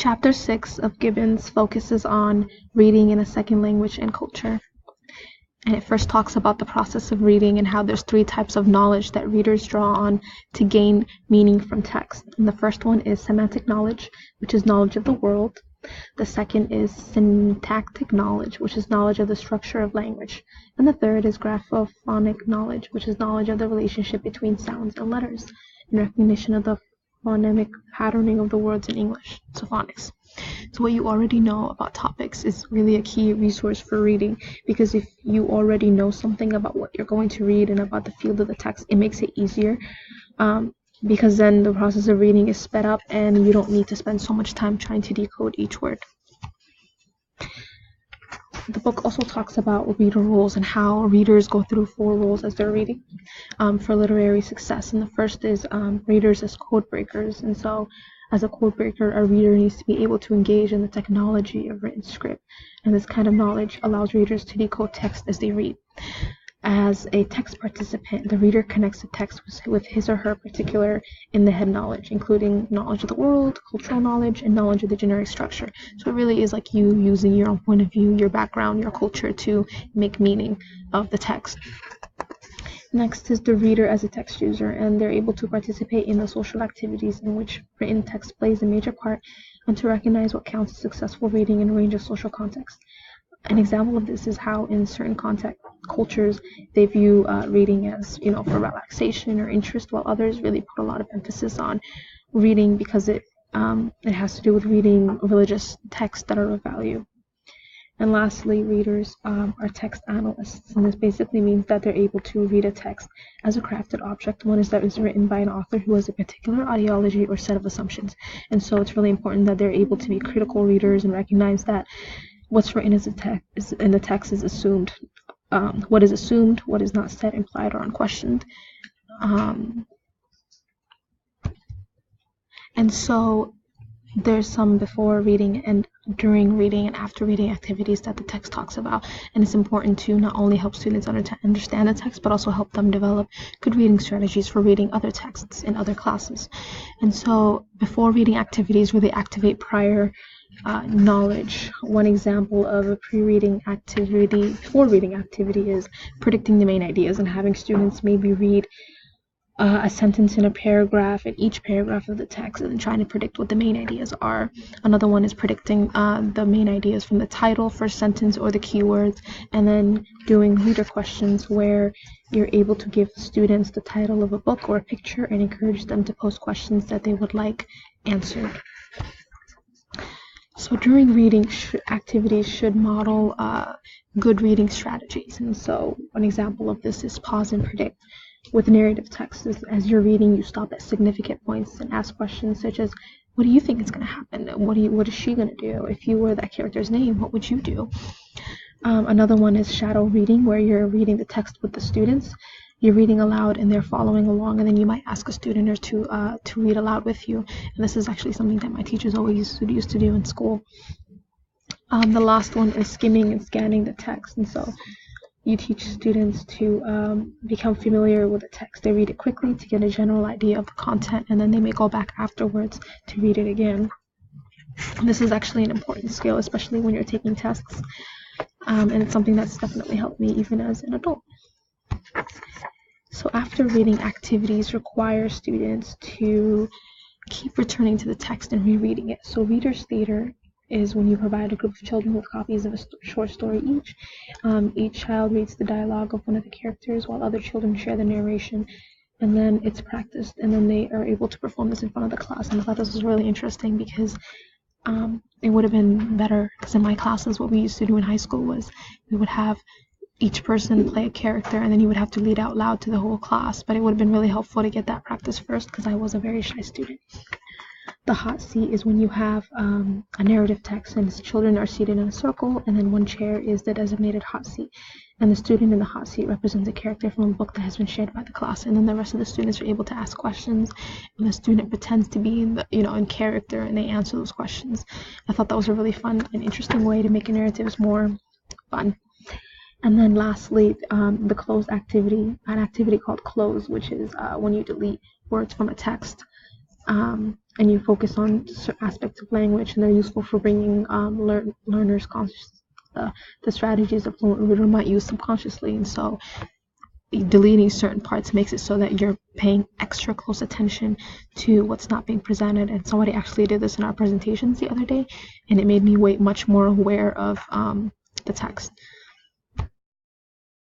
Chapter 6 of Gibbons focuses on reading in a second language and culture. And it first talks about the process of reading and how there's 3 types of knowledge that readers draw on to gain meaning from text. And the first one is semantic knowledge, which is knowledge of the world. The second is syntactic knowledge, which is knowledge of the structure of language. And the third is graphophonic knowledge, which is knowledge of the relationship between sounds and letters, and recognition of the phonemic patterning of the words in English, so phonics. So what you already know about topics is really a key resource for reading, because if you already know something about what you're going to read and about the field of the text, it makes it easier, because then the process of reading is sped up and you don't need to spend so much time trying to decode each word. The book also talks about reader roles and how readers go through 4 roles as they're reading for literary success. And the first is readers as code breakers. And so as a code breaker, a reader needs to be able to engage in the technology of written script. And this kind of knowledge allows readers to decode text as they read. As a text participant, the reader connects the text with his or her particular in-the-head knowledge, including knowledge of the world, cultural knowledge, and knowledge of the generic structure. So it really is like you using your own point of view, your background, your culture to make meaning of the text. Next is the reader as a text user, and they're able to participate in the social activities in which written text plays a major part, and to recognize what counts as successful reading in a range of social contexts. An example of this is how in certain cultures they view reading as, for relaxation or interest, while others really put a lot of emphasis on reading because it has to do with reading religious texts that are of value. And lastly, readers are text analysts, and this basically means that they're able to read a text as a crafted object, one is that is written by an author who has a particular ideology or set of assumptions. And so it's really important that they're able to be critical readers and recognize that what's written in the text is assumed. What is assumed, what is not said, implied, or unquestioned. And so there's some before reading and during reading and after reading activities that the text talks about, and it's important to not only help students understand the text, but also help them develop good reading strategies for reading other texts in other classes. And so before reading activities really activate prior knowledge. One example of a before reading activity is predicting the main ideas and having students maybe read a sentence in a paragraph in each paragraph of the text and then trying to predict what the main ideas are. Another one is predicting the main ideas from the title, first sentence, or the keywords, and then doing reader questions where you're able to give students the title of a book or a picture and encourage them to post questions that they would like answered. So during reading, activities should model good reading strategies. And so one example of this is pause and predict. With narrative text, as you're reading, you stop at significant points and ask questions such as, what do you think is going to happen? What is she going to do? If you were that character's name, what would you do? Another one is shadow reading, where you're reading the text with the students. You're reading aloud and they're following along, and then you might ask a student or two to read aloud with you. And this is actually something that my teachers always used to do in school. The last one is skimming and scanning the text. And so you teach students to become familiar with the text. They read it quickly to get a general idea of the content, and then they may go back afterwards to read it again. This is actually an important skill, especially when you're taking tests. And it's something that's definitely helped me even as an adult. So after reading activities require students to keep returning to the text and rereading it. So reader's theater is when you provide a group of children with copies of a short story each. Each child reads the dialogue of one of the characters while other children share the narration, and then it's practiced, and then they are able to perform this in front of the class. And I thought this was really interesting because it would have been better, because in my classes what we used to do in high school was we would have each person play a character and then you would have to read out loud to the whole class, but it would have been really helpful to get that practice first because I was a very shy student. The hot seat is when you have a narrative text and the children are seated in a circle, and then one chair is the designated hot seat, and the student in the hot seat represents a character from a book that has been shared by the class, and then the rest of the students are able to ask questions, and the student pretends to be in character and they answer those questions. I thought that was a really fun and interesting way to make narratives more fun. And then lastly, the close activity, an activity called close, which is when you delete words from a text. and you focus on certain aspects of language, and they're useful for bringing learners conscious. The strategies a fluent reader might use subconsciously, and so deleting certain parts makes it so that you're paying extra close attention to what's not being presented. And somebody actually did this in our presentations the other day, and it made me much more aware of the text.